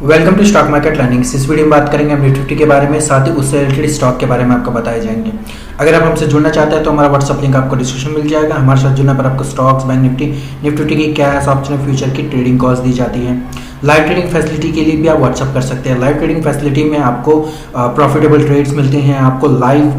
Welcome to stock market learning. इस video में बात करेंगे हम निफ्टी 50 के बारे में, साथ ही उससे रिलेटेड स्टॉक के बारे में आपको बताए जाएंगे। अगर आप हमसे जुड़ना चाहते हैं तो हमारा व्हाट्सअप लिंक आपको डिस्क्रिप्शन मिल जाएगा। हमारे साथ जुड़ने पर आपको स्टॉक्स, बैंक निफ्टी 50 की कैश ऑप्शन फ्यूचर की ट्रेडिंग कॉल्स दी जाती है। लाइव ट्रेडिंग फैसिलिटी के लिए भी आप व्हाट्सअप कर सकते हैं। लाइव ट्रेडिंग फैसिलिटी में आपको प्रॉफिटेबल ट्रेड्स मिलते हैं, आपको live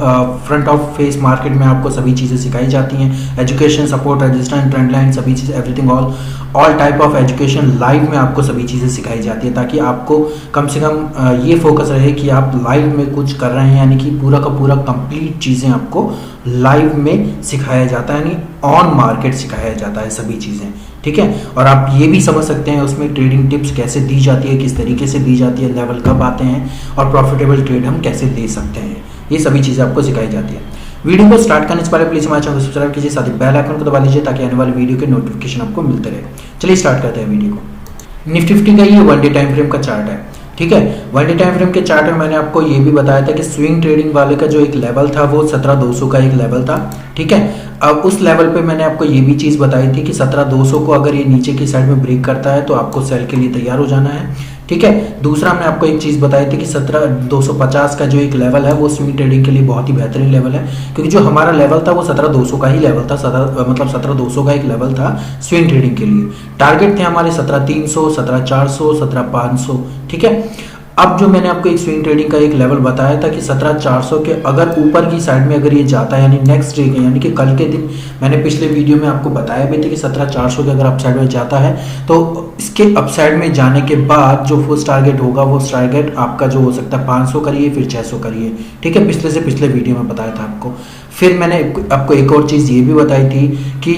front of face market में आपको सभी चीज़ें सिखाई जाती हैं। Education, support, register, trend line, सभी चीज़ें, everything all type of education live में आपको सभी चीज़ें सिखाई जाती है, ताकि आपको कम से कम ये फोकस रहे कि आप लाइव में कुछ कर रहे हैं, यानी कि पूरा का पूरा कंप्लीट चीज़ें आपको लाइव में सिखाया जाता है, यानी ऑन मार्केट सिखाया जाता है सभी चीज़ें। ठीक है, और आप ये भी समझ सकते हैं उसमें ट्रेडिंग टिप्स कैसे दी जाती है, किस तरीके से दी जाती है, लेवल कब आते हैं और प्रॉफिटेबल ट्रेड हम कैसे दे सकते हैं, ये सभी चीज़ें आपको सिखाई जाती है। वीडियो को स्टार्ट करने से पहले प्लीज हमारे चैनल को सब्सक्राइब कीजिए, साथ ही बेल आइकन को दबा लीजिए ताकि आने वाली वीडियो के नोटिफिकेशन आपको मिलते रहे। चलिए स्टार्ट करते हैं वीडियो को। निफ्टी 50 का ये वन डे टाइम फ्रेम का चार्ट है। ठीक है, वन डे टाइम फ्रेम के चार्ट में मैंने आपको ये भी बताया था कि स्विंग ट्रेडिंग वाले का जो एक लेवल था वो 17,200 का एक लेवल था। ठीक है, अब उस लेवल पे मैंने आपको ये भी चीज़ बताई थी कि 17,200 को अगर ये नीचे की साइड में ब्रेक करता है तो आपको सेल के लिए तैयार हो जाना है। ठीक है, दूसरा मैं आपको एक चीज़ बताई थी कि 17,250 का जो एक लेवल है वो स्विंग ट्रेडिंग के लिए बहुत ही बेहतरीन लेवल है, क्योंकि जो हमारा लेवल था वो 17,200 का ही लेवल था। 17,200 का एक लेवल था स्विंग ट्रेडिंग के लिए। टारगेट थे हमारे 17,300, 17,400, 17,500। ठीक है, अब जो मैंने आपको एक स्विंग ट्रेडिंग का एक लेवल बताया था कि 17,400 के अगर ऊपर की साइड में अगर ये जाता है, यानी नेक्स्ट डे के, यानी कि कल के दिन, मैंने पिछले वीडियो में आपको बताया भी था कि 17,400 के अगर अपसाइड में जाता है तो इसके अपसाइड में जाने के बाद जो फर्स्ट टारगेट होगा वो टारगेट आपका जो हो सकता है 500 करिए, फिर 600 करिए। ठीक है, पिछले से पिछले वीडियो में बताया था आपको। फिर मैंने आपको एक और चीज़ ये भी बताई थी कि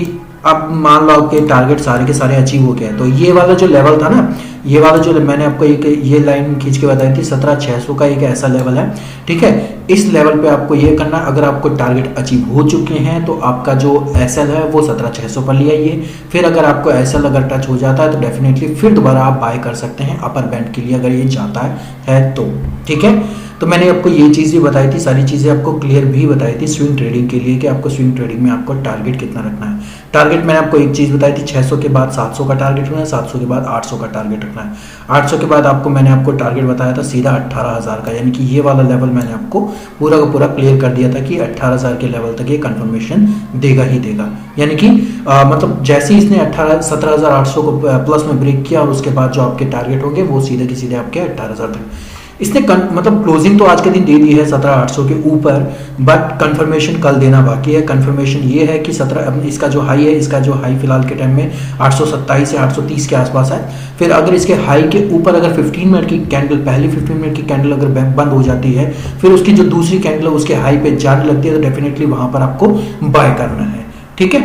अब मान लो आपके टारगेट सारे के सारे अचीव हो गए, तो ये वाला जो लेवल था ना, ये वाला जो मैंने आपको एक ये लाइन खींच के बताई थी 17,600 का एक ऐसा लेवल है। ठीक है, इस लेवल पे आपको ये करना, अगर आपको टारगेट अचीव हो चुके हैं तो आपका जो एसएल है वो 17,600 पर ले आइए। फिर अगर आपको एसएल अगर टच हो जाता है तो डेफिनेटली फिर दोबारा आप बाय कर सकते हैं अपर बैंड के लिए, अगर ये जाता है तो। ठीक है, तो मैंने आपको ये चीज़ भी बताई थी, सारी चीज़ें आपको क्लियर भी बताई थी स्विंग ट्रेडिंग के लिए कि आपको स्विंग ट्रेडिंग में आपको टारगेट कितना रखना है। टारगेट मैंने आपको एक चीज़ बताई थी, 600 के बाद 700 का टारगेट रखना है, 700 के बाद 800 का टारगेट रखना है। 800 के बाद मैंने आपको टारगेट बताया था सीधा 18,000 का, यानी कि ये वाला लेवल मैंने आपको पूरा का पूरा क्लियर कर दिया था कि 18,000 के लेवल तक ये कंफर्मेशन देगा ही देगा। यानी कि मतलब जैसे ही इसने 17,800 को प्लस में ब्रेक किया और उसके बाद जो आपके टारगेट होंगे वो सीधे के सीधे आपके 18,000 तक इसने मतलब क्लोजिंग तो आज के दिन दे दी है 17,800 के ऊपर, बट कंफर्मेशन कल देना बाकी है। कंफर्मेशन ये है कि 17 इसका जो हाई है, इसका जो हाई फिलहाल के टाइम में 827 से 830 के आसपास है। फिर अगर इसके हाई के ऊपर अगर 15 मिनट की कैंडल, पहली 15 मिनट की कैंडल अगर बंद हो जाती है, फिर उसकी जो दूसरी कैंडल है उसके हाई पे जाने लगती है, तो डेफिनेटली वहां पर आपको बाय करना है। ठीक है,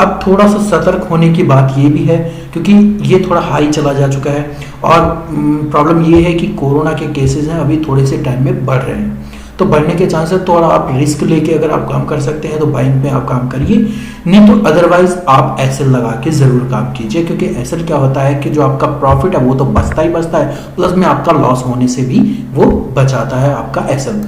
अब थोड़ा सा सतर्क होने की बात ये भी है क्योंकि ये थोड़ा हाई चला जा चुका है और प्रॉब्लम ये है कि कोरोना के केसेस हैं अभी थोड़े से टाइम में बढ़ रहे हैं, तो बढ़ने के चांसेस थोड़ा आप रिस्क लेके अगर आप काम कर सकते हैं तो बाइंग पे आप काम करिए, नहीं तो अदरवाइज आप एसएल लगा के जरूर काम कीजिए, क्योंकि एसएल क्या होता है कि जो आपका प्रॉफिट है वो तो बचता ही बचता है, प्लस में आपका लॉस होने से भी वो बचाता है आपका एसएल।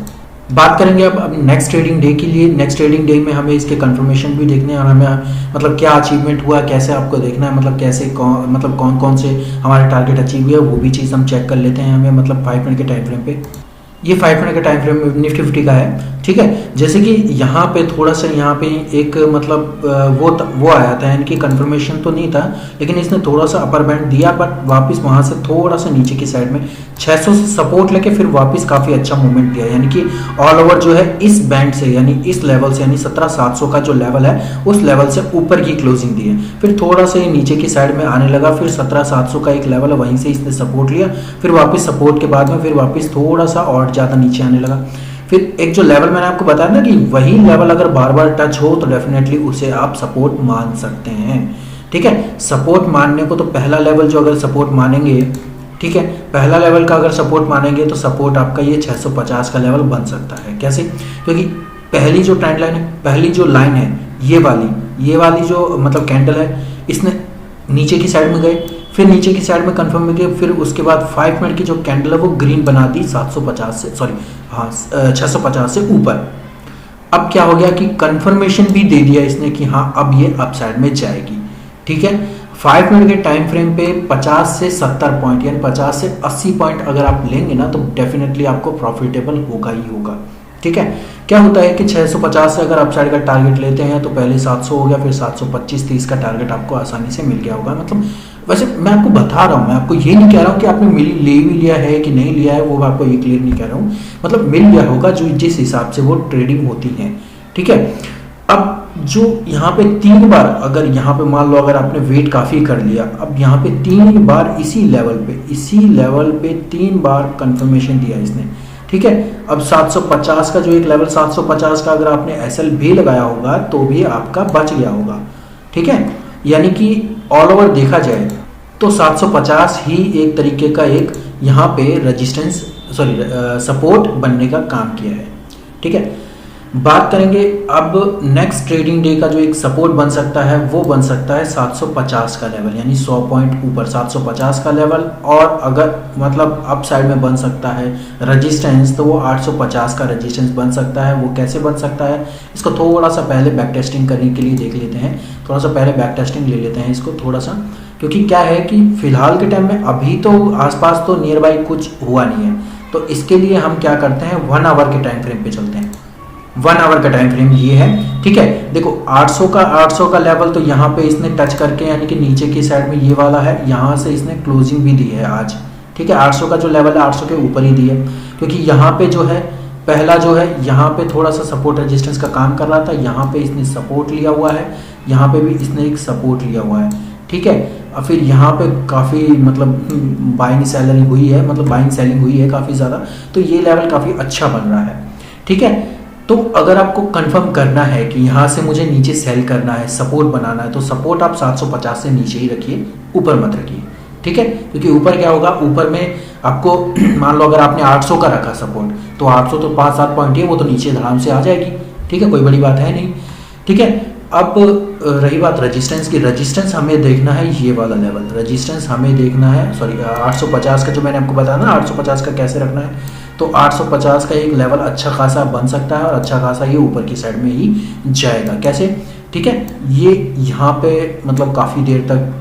बात करेंगे अब नेक्स्ट ट्रेडिंग डे के लिए। नेक्स्ट ट्रेडिंग डे में हमें इसके कंफर्मेशन भी देखने हैं और हमें मतलब क्या अचीवमेंट हुआ कैसे आपको देखना है, मतलब कैसे कौन कौन से हमारे टारगेट अचीव हुए वो भी चीज़ हम चेक कर लेते हैं। हमें मतलब 5 मिनट के टाइम फ्रेम पे, ये 5 मिनट का टाइम फ्रेम निफ्टी 50 का है। ठीक है, जैसे कि यहाँ पे थोड़ा सा यहाँ पे एक मतलब वो आया था, यानी कि कंफर्मेशन तो नहीं था लेकिन इसने थोड़ा सा अपर बैंड दिया, बट वापस वहाँ से थोड़ा सा नीचे की साइड में 600 से सपोर्ट लेके फिर वापस काफ़ी अच्छा मूवमेंट दिया, यानी कि ऑल ओवर जो है इस बैंड से, यानी इस लेवल से, यानी 17,700 का जो लेवल है उस लेवल से ऊपर की क्लोजिंग दी है। फिर थोड़ा सा ये नीचे की साइड में आने लगा, फिर 17,700 का एक लेवल है वहीं से इसने सपोर्ट लिया, फिर वापस सपोर्ट के बाद में फिर वापस थोड़ा सा और ज़्यादा नीचे आने लगा। फिर एक जो लेवल मैंने आपको बताया ना कि वही लेवल अगर बार बार टच हो तो डेफिनेटली उसे आप सपोर्ट मान सकते हैं। ठीक है, सपोर्ट मानने को तो पहला लेवल जो अगर सपोर्ट मानेंगे, ठीक है, पहला लेवल का अगर सपोर्ट मानेंगे तो सपोर्ट आपका ये 650 का लेवल बन सकता है। कैसे? क्योंकि पहली जो ट्रेंड लाइन है, पहली जो लाइन है ये वाली जो मतलब कैंडल है, इसने नीचे की साइड में गए, फिर नीचे की साइड में कंफर्म में गए, फिर उसके बाद 5 मिनट की जो कैंडल है वो ग्रीन बना दी 650 से ऊपर। अब क्या हो गया कि कंफर्मेशन भी दे दिया इसने कि हाँ अब ये अपसाइड में जाएगी। ठीक है, 5 मिनट के टाइम फ्रेम पे 50 से 70 पॉइंट यानी 50 से 80 पॉइंट अगर आप लेंगे ना तो डेफिनेटली आपको प्रॉफिटेबल होगा ही होगा। ठीक है, क्या होता है कि 650 से अगर अपसाइड का टारगेट लेते हैं तो पहले 700 हो गया, फिर 725-30 का टारगेट आपको आसानी से मिल गया होगा। मतलब वैसे मैं आपको बता रहा हूँ, मैं आपको ये नहीं कह रहा हूँ कि आपने ले भी लिया है कि नहीं लिया है, वो आपको ये क्लियर नहीं कह रहा हूँ। मतलब मिल गया होगा जो जिस हिसाब से वो ट्रेडिंग होती है। ठीक है, अब जो यहाँ पे 3 बार अगर यहाँ पे मान लो अगर आपने वेट काफ़ी कर लिया, अब यहाँ पे 3 बार इसी लेवल पे 3 बार कंफर्मेशन दिया इसने। ठीक है, अब 750 का जो एक लेवल 750 का अगर आपने एसएल भी लगाया होगा तो भी आपका बच गया होगा। ठीक है, यानी कि ऑल ओवर देखा जाए तो 750 ही एक तरीके का एक यहाँ पे रेजिस्टेंस सपोर्ट बनने का काम किया है। ठीक है, बात करेंगे अब नेक्स्ट ट्रेडिंग डे का जो एक सपोर्ट बन सकता है वो बन सकता है 750 का लेवल, यानी 100 पॉइंट ऊपर 750 का लेवल। और अगर मतलब अप साइड में बन सकता है रेजिस्टेंस तो वो 850 का रेजिस्टेंस बन सकता है। वो कैसे बन सकता है, इसको थोड़ा सा पहले बैक टेस्टिंग करने के लिए देख लेते हैं, थोड़ा सा पहले बैक टेस्टिंग ले लेते हैं इसको थोड़ा सा, क्योंकि क्या है कि फिलहाल के टाइम में अभी तो आसपास तो नियर बाई कुछ हुआ नहीं है। तो इसके लिए हम क्या करते हैं, 1 आवर के टाइम फ्रेम पे चलते हैं। 1 आवर का टाइम फ्रेम ये है। ठीक है, देखो 800 का लेवल तो यहाँ पे इसने टच करके यानी कि नीचे की साइड में ये वाला है, यहाँ से इसने क्लोजिंग भी दी है आज। ठीक है, 800 का जो लेवल है 800 के ऊपर ही दी है, क्योंकि यहाँ पे जो है पहला जो है यहाँ पे थोड़ा सा सपोर्ट रेजिस्टेंस का काम कर रहा था, यहाँ पे इसने सपोर्ट लिया हुआ है, यहाँ पे भी इसने एक सपोर्ट लिया हुआ है। ठीक है, और फिर यहाँ पे काफ़ी मतलब बाइंग सेलिंग हुई है, मतलब बाइंग सेलिंग हुई है काफ़ी ज़्यादा, तो ये लेवल काफ़ी अच्छा बन रहा है। ठीक है, तो अगर आपको कंफर्म करना है कि यहाँ से मुझे नीचे सेल करना है, सपोर्ट बनाना है, तो सपोर्ट आप 750 से नीचे ही रखिए, ऊपर मत रखिए। ठीक है, क्योंकि ऊपर क्या होगा, ऊपर में आपको मान लो अगर आपने 800 का रखा सपोर्ट तो 800 तो 5-7 पॉइंट है, वो तो नीचे धड़ाम से आ जाएगी। ठीक है, कोई बड़ी बात है नहीं। ठीक है, अब रही बात रेजिस्टेंस की, रेजिस्टेंस हमें देखना है ये वाला लेवल, रेजिस्टेंस हमें देखना है 850 का जो मैंने आपको बताया ना 850 का कैसे रखना है, तो 850 का एक लेवल अच्छा खासा बन सकता है और अच्छा खासा ये ऊपर की साइड में ही जाएगा। कैसे, ठीक है, ये यहाँ पे मतलब काफ़ी देर तक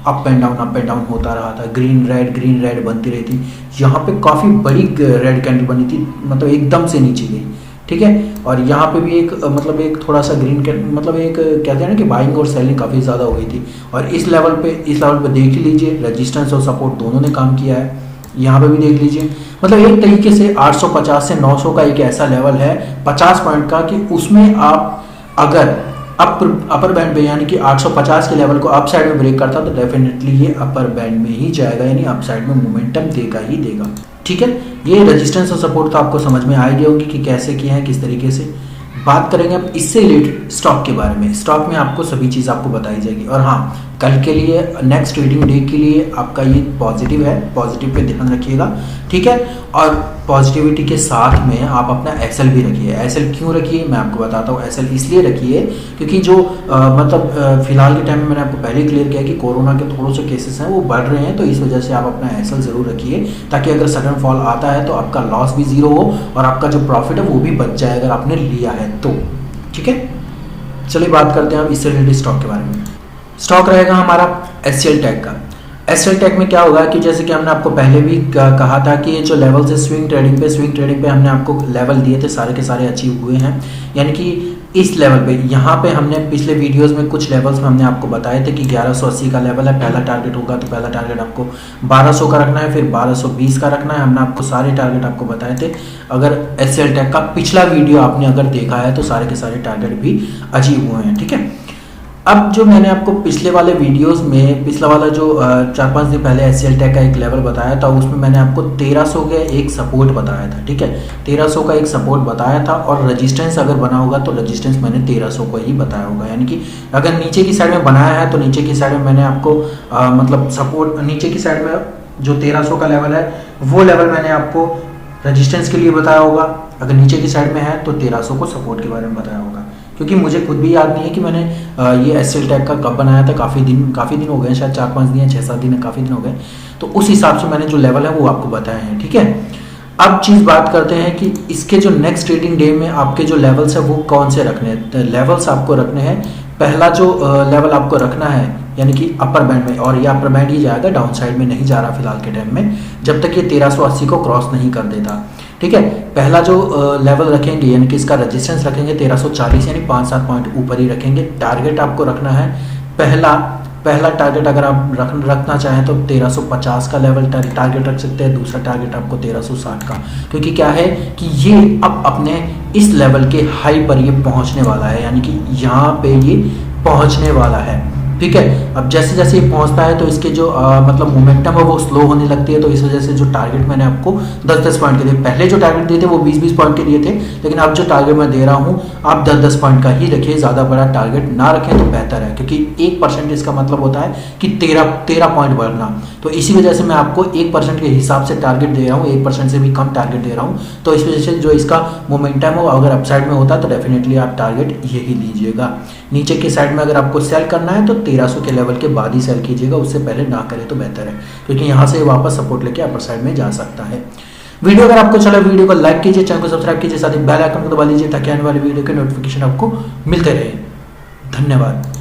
अप एंड डाउन होता रहा था, ग्रीन रेड बनती रही थी, यहाँ पे काफ़ी बड़ी रेड कैंडल बनी थी, मतलब एकदम से नीचे गई। ठीक है, और यहाँ पे भी एक मतलब एक थोड़ा सा ग्रीन कैंडल, मतलब एक कहते हैं ना कि बाइंग और सेलिंग काफ़ी ज़्यादा हो गई थी। और इस लेवल पे देख लीजिए रेजिस्टेंस और सपोर्ट दोनों ने काम किया है, यहाँ पे भी देख लीजिए। मतलब एक तरीके से 850 से 900 का एक ऐसा लेवल है 50 पॉइंट का कि उसमें आप अगर अपर बैंड पे यानी कि 850 के लेवल को अप साइड में ब्रेक करता तो डेफिनेटली ये अपर बैंड में ही जाएगा, यानी अप साइड में मोमेंटम देगा ही देगा। ठीक है, ये रेजिस्टेंस और सपोर्ट तो आपको समझ में आइडिया होगी कि कैसे किया है, किस तरीके से। बात करेंगे अब इससे रिलेटेड स्टॉक के बारे में। स्टॉक में आपको सभी चीज़ आपको बताई जाएगी। और हाँ, कल के लिए नेक्स्ट ट्रेडिंग डे के लिए आपका ये पॉजिटिव है, पॉजिटिव पे ध्यान रखिएगा। ठीक है, और पॉजिटिविटी के साथ में आप अपना एसएल भी रखिए। एसएल क्यों रखिए मैं आपको बताता हूँ। एसएल इसलिए रखिए क्योंकि जो फिलहाल के टाइम में मैंने आपको पहले क्लियर किया कि कोरोना के थोड़े से केसेस हैं वो बढ़ रहे हैं, तो इस वजह से आप अपना एसएल ज़रूर रखिए, ताकि अगर सडन फॉल आता है तो आपका लॉस भी ज़ीरो हो और आपका जो प्रॉफिट है वो भी बच जाए अगर आपने लिया है तो। ठीक है, चलिए बात करते हैं अब इससे रिलेटेड स्टॉक के बारे में। स्टॉक रहेगा हमारा एचसीएल टेक का। एचसीएल टेक में क्या होगा कि जैसे कि हमने आपको पहले भी कहा था कि ये जो लेवल्स है स्विंग ट्रेडिंग पे हमने आपको लेवल दिए थे, सारे के सारे अचीव हुए हैं। यानी कि इस लेवल पे यहाँ पे हमने पिछले वीडियोस में कुछ लेवल्स में हमने आपको बताए थे कि 1180 का लेवल है, पहला टारगेट होगा तो पहला टारगेट आपको 1200 का रखना है, फिर 1220 का रखना है। हमने आपको सारे टारगेट आपको बताए थे। अगर एचसीएल टेक का पिछला वीडियो आपने अगर देखा है तो सारे के सारे टारगेट भी अचीव हुए हैं। ठीक है, अब जो मैंने आपको पिछले वाले वीडियोस में पिछला वाला जो 4-5 दिन पहले एचसीएल टेक का एक लेवल बताया था, उसमें मैंने आपको 1300 का एक सपोर्ट बताया था। ठीक है, 1300 का एक सपोर्ट बताया था और रेजिस्टेंस अगर बना होगा तो रेजिस्टेंस मैंने 1300 को ही बताया होगा। यानी कि अगर नीचे की साइड में बनाया है तो नीचे की साइड में मैंने आपको मतलब सपोर्ट नीचे की साइड में जो 1300 का लेवल है वो लेवल मैंने आपको रेजिस्टेंस के लिए बताया होगा। अगर नीचे की साइड में है तो 1300 को सपोर्ट के बारे में बताया होगा, क्योंकि मुझे खुद भी याद नहीं है कि मैंने ये एचसीएल टेक का कब बनाया था। काफ़ी दिन हो गए, शायद 4-5 दिन या 6-7 दिन, काफ़ी दिन हो गए। तो उस हिसाब से मैंने जो लेवल है वो आपको बताए हैं। ठीक है, अब चीज़ बात करते हैं कि इसके जो नेक्स्ट ट्रेडिंग डे में आपके जो लेवल्स है वो कौन से रखने हैं। लेवल्स आपको रखने हैं, पहला जो लेवल आपको रखना है यानी कि अपर बैंड में, और ये अपर बैंड ही जाएगा, डाउन साइड में नहीं जा रहा फिलहाल के टाइम में, जब तक ये 1380 को क्रॉस नहीं कर देता। ठीक है, पहला जो लेवल रखेंगे यानी कि इसका रेजिस्टेंस रखेंगे 1340, यानी 5-7 पॉइंट ऊपर ही रखेंगे। टारगेट आपको रखना है, पहला टारगेट अगर आप रखना चाहें तो 1350 का लेवल टारगेट रख सकते हैं, दूसरा टारगेट आपको 1360 का, क्योंकि क्या है कि ये अब अपने इस लेवल के हाई पर ये पहुंचने वाला है, यानी कि यहाँ पे ये पहुंचने वाला है। ठीक है, अब जैसे जैसे ये पहुंचता है तो इसके जो मतलब मोमेंटम है वो स्लो होने लगती है, तो इस वजह से जो टारगेट मैंने आपको 10-10 पॉइंट के दिए, पहले जो टारगेट दिए थे वो 20-20 पॉइंट के दिए थे, लेकिन अब जो टारगेट मैं दे रहा हूँ आप 10-10 पॉइंट का ही रखिए, ज़्यादा बड़ा टारगेट ना रखें तो बेहतर है, क्योंकि 1% इसका मतलब होता है कि 13 पॉइंट बढ़ना। तो इसी वजह से मैं आपको 1% के हिसाब से टारगेट दे रहा हूँ, 1% से भी कम टारगेट दे रहा हूँ। तो इस वजह से जो इसका मोमेंटम हो अगर अपसाइड में होता है तो डेफिनेटली आप टारगेट यही लीजिएगा। नीचे की साइड में अगर आपको सेल करना है तो 1300 के लेवल के बाद ही सेल कीजिएगा, उससे पहले ना करें तो बेहतर है, क्योंकि यहाँ से वापस सपोर्ट लेके अपर साइड में जा सकता है। वीडियो अगर आपको चला, वीडियो को लाइक कीजिए, चैनल को सब्सक्राइब कीजिए, साथ ही बेल आइकन को दबा लीजिए ताकि आने वाली वीडियो के नोटिफिकेशन आपको मिलते रहे। धन्यवाद।